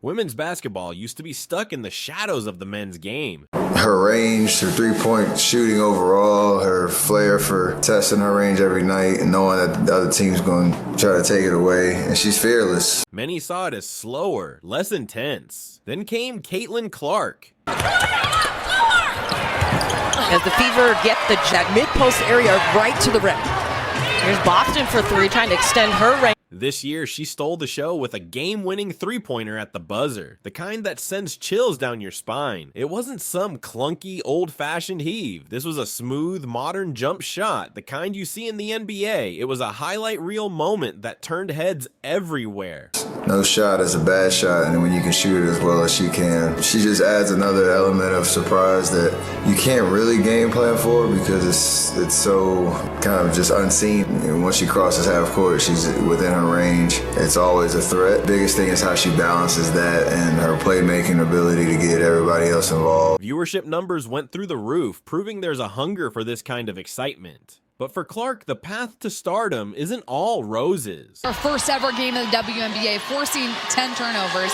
Women's basketball used to be stuck in the shadows of the men's game. Her range, her three-point shooting overall, her flair for testing her range every night and knowing that the other team's going to try to take it away, and she's fearless. Many saw it as slower, less intense. Then came Caitlin Clark. As the Fever get that mid-post area right to the rim. Here's Boston for three, trying to extend her range. This year, she stole the show with a game-winning three-pointer at the buzzer, the kind that sends chills down your spine. It wasn't some clunky, old-fashioned heave. This was a smooth, modern jump shot, the kind you see in the NBA. It was a highlight reel moment that turned heads everywhere. No shot is a bad shot, and when you can shoot it as well as she can, she just adds another element of surprise that you can't really game plan for because it's so kind of just unseen. And once she crosses half court, she's within her range. It's always a threat. Biggest thing is how she balances that and her playmaking ability to get everybody else involved. Viewership numbers went through the roof, proving there's a hunger for this kind of excitement. But for Clark, the path to stardom isn't all roses. Her first ever game in the WNBA, forcing 10 turnovers.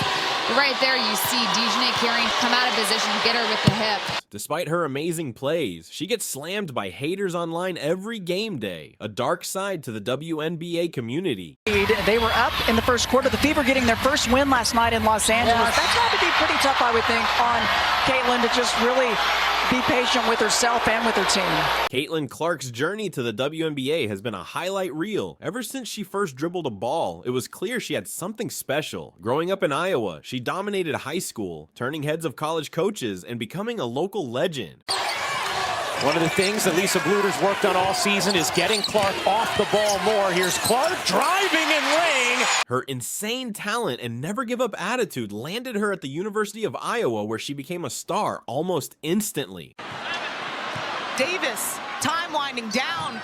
Right there, you see Dejanay carrying, come out of position, get her with the hip. Despite her amazing plays, she gets slammed by haters online every game day, a dark side to the WNBA community. They were up in the first quarter. The Fever getting their first win last night in Los Angeles. That's got to be pretty tough, I would think, on Caitlin to just really be patient with herself and with her team. Caitlin Clark's journey to the WNBA has been a highlight reel. Ever since she first dribbled a ball, it was clear she had something special. Growing up in Iowa, she dominated high school, turning heads of college coaches and becoming a local legend. One of the things that Lisa Bluder's worked on all season is getting Clark off the ball more. Here's Clark driving and laying. Her insane talent and never give up attitude landed her at the University of Iowa, where she became a star almost instantly. Davis, time winding down.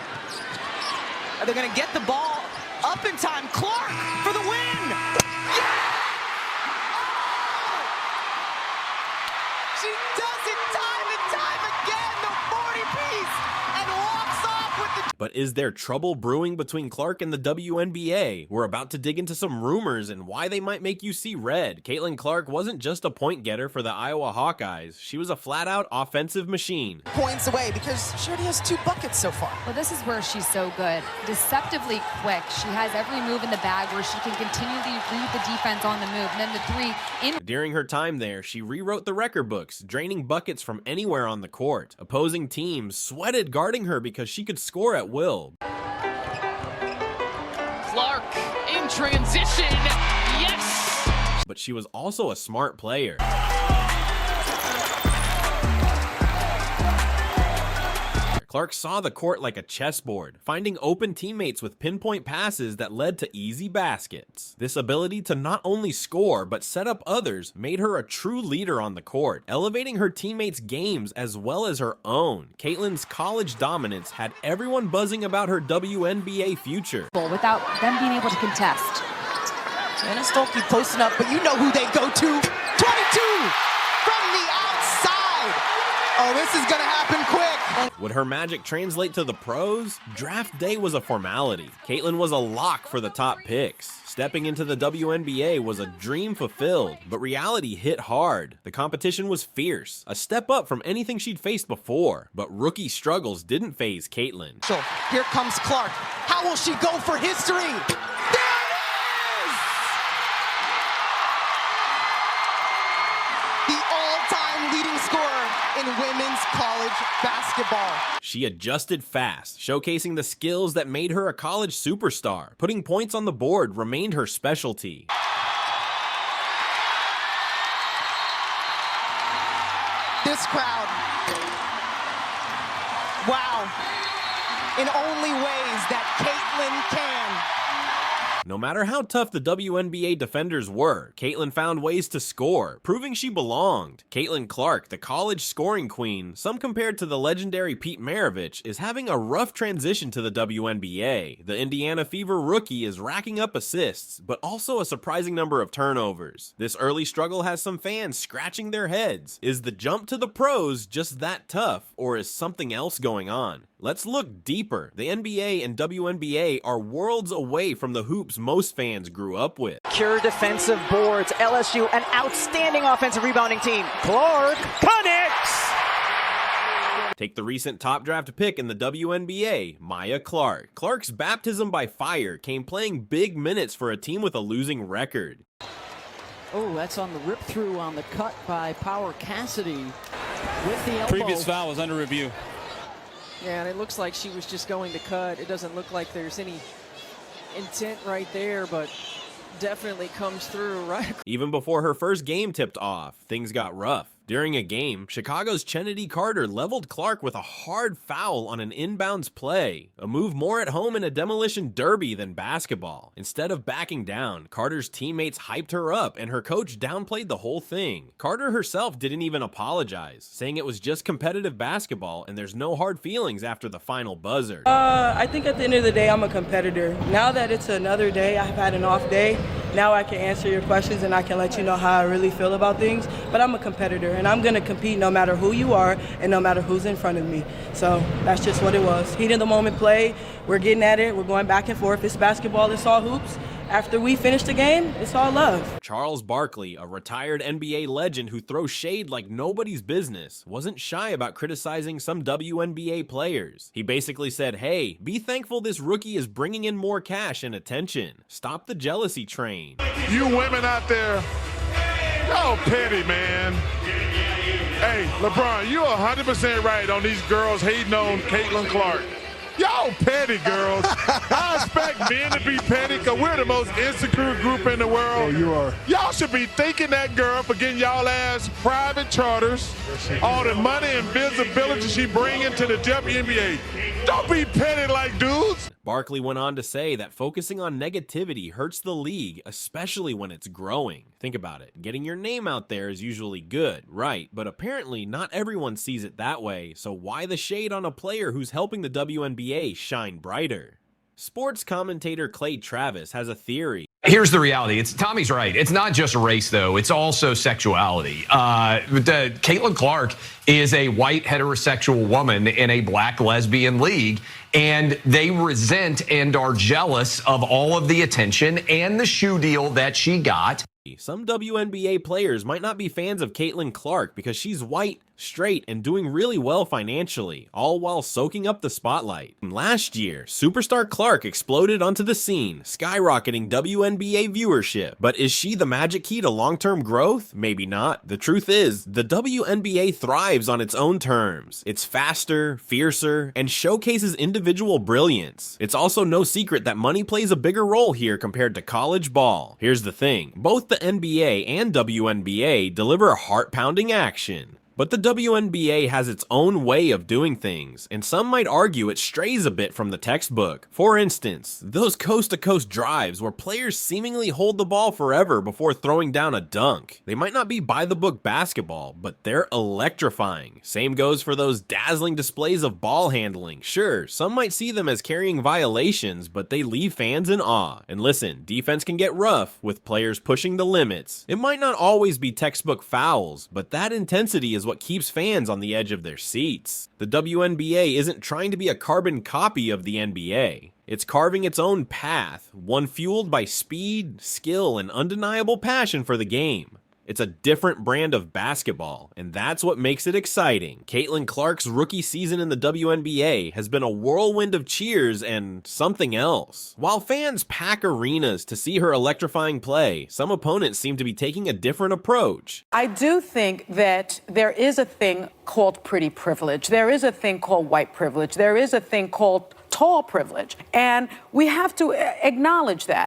Are they going to get the ball up in time? Clark for the win. Yeah! She does it time and time again, the 40-piece, and walks off with the... But is there trouble brewing between Clark and the WNBA? We're about to dig into some rumors and why they might make you see red. Caitlin Clark wasn't just a point getter for the Iowa Hawkeyes. She was a flat-out offensive machine. Points away because she already has 2 buckets so far. Well, this is where she's so good. Deceptively quick. She has every move in the bag where she can continually read the defense on the move. And then the three in. During her time there, she rewrote the record books, draining buckets from anywhere on the court. Opposing teams sweated guarding her because she could score at will. Clark in transition, yes! But she was also a smart player. Clark saw the court like a chessboard, finding open teammates with pinpoint passes that led to easy baskets. This ability to not only score, but set up others made her a true leader on the court, elevating her teammates' games as well as her own. Caitlin's college dominance had everyone buzzing about her WNBA future. Without them being able to contest. Anna Stolke posting up, but you know who they go to. 22 from the outside. Oh, this is going to happen quick. Would her magic translate to the pros? Draft day was a formality. Caitlin was a lock for the top picks. Stepping into the WNBA was a dream fulfilled, but reality hit hard. The competition was fierce, a step up from anything she'd faced before, but rookie struggles didn't faze Caitlin. So here comes Clark. How will she go for history? There it is! The all-time leading scorer in women's college basketball. She adjusted fast, showcasing the skills that made her a college superstar. Putting points on the board remained her specialty. This crowd. Wow. In only ways that Caitlin can. No matter how tough the WNBA defenders were, Caitlin found ways to score, proving she belonged. Caitlin Clark, the college scoring queen, some compared to the legendary Pete Maravich, is having a rough transition to the WNBA. The Indiana Fever rookie is racking up assists, but also a surprising number of turnovers. This early struggle has some fans scratching their heads. Is the jump to the pros just that tough, or is something else going on? Let's look deeper. The NBA and WNBA are worlds away from the hoops most fans grew up with. Pure defensive boards. LSU, an outstanding offensive rebounding team. Clark connects. Take the recent top draft pick in the WNBA, Maya Clark. Clark's baptism by fire came playing big minutes for a team with a losing record. Oh, that's on the rip through on the cut by Power Cassidy with the elbow. Previous foul was under review. Yeah, and it looks like she was just going to cut. It doesn't look like there's any intent right there, but definitely comes through right. Even before her first game tipped off, things got rough. During a game, Chicago's Chennedy Carter leveled Clark with a hard foul on an inbounds play, a move more at home in a demolition derby than basketball. Instead of backing down, Carter's teammates hyped her up and her coach downplayed the whole thing. Carter herself didn't even apologize, saying it was just competitive basketball and there's no hard feelings after the final buzzer. I think at the end of the day, I'm a competitor. Now that it's another day, I've had an off day, now I can answer your questions and I can let you know how I really feel about things, but I'm a competitor. And I'm going to compete no matter who you are and no matter who's in front of me. So that's just what it was. Heat of the moment play. We're getting at it. We're going back and forth. It's basketball. It's all hoops. After we finish the game, it's all love. Charles Barkley, a retired NBA legend who throws shade like nobody's business, wasn't shy about criticizing some WNBA players. He basically said, hey, be thankful this rookie is bringing in more cash and attention. Stop the jealousy train. You women out there, y'all petty, man. Hey, LeBron, you're 100% right on these girls hating on Caitlin Clark. Y'all petty, girls. I expect men to be petty because we're the most insecure group in the world. Oh, you are. Y'all should be thanking that girl for getting y'all ass private charters, all the money and visibility she bringing to the WNBA. Don't be petty like dudes. Barkley went on to say that focusing on negativity hurts the league, especially when it's growing. Think about it. Getting your name out there is usually good, right? But apparently not everyone sees it that way, so why the shade on a player who's helping the WNBA shine brighter? Sports commentator Clay Travis has a theory. Here's the reality. Tommy's right. It's not just race, though. It's also sexuality. Caitlin Clark is a white heterosexual woman in a black lesbian league, and they resent and are jealous of all of the attention and the shoe deal that she got. Some WNBA players might not be fans of Caitlin Clark because she's white, straight, and doing really well financially, all while soaking up the spotlight. Last year, superstar Clark exploded onto the scene, skyrocketing WNBA viewership. But is she the magic key to long-term growth? Maybe not. The truth is, the WNBA thrives on its own terms. It's faster, fiercer, and showcases individual brilliance. It's also no secret that money plays a bigger role here compared to college ball. Here's the thing, both the NBA and WNBA deliver heart-pounding action. But the WNBA has its own way of doing things, and some might argue it strays a bit from the textbook. For instance, those coast-to-coast drives where players seemingly hold the ball forever before throwing down a dunk. They might not be by-the-book basketball, but they're electrifying. Same goes for those dazzling displays of ball handling. Sure, some might see them as carrying violations, but they leave fans in awe. And listen, defense can get rough with players pushing the limits. It might not always be textbook fouls, but that intensity is what keeps fans on the edge of their seats. The WNBA isn't trying to be a carbon copy of the NBA. It's carving its own path, one fueled by speed, skill, and undeniable passion for the game. It's a different brand of basketball, and that's what makes it exciting. Caitlin Clark's rookie season in the WNBA has been a whirlwind of cheers and something else. While fans pack arenas to see her electrifying play, some opponents seem to be taking a different approach. I do think that there is a thing called pretty privilege. There is a thing called white privilege. There is a thing called tall privilege, and we have to acknowledge that.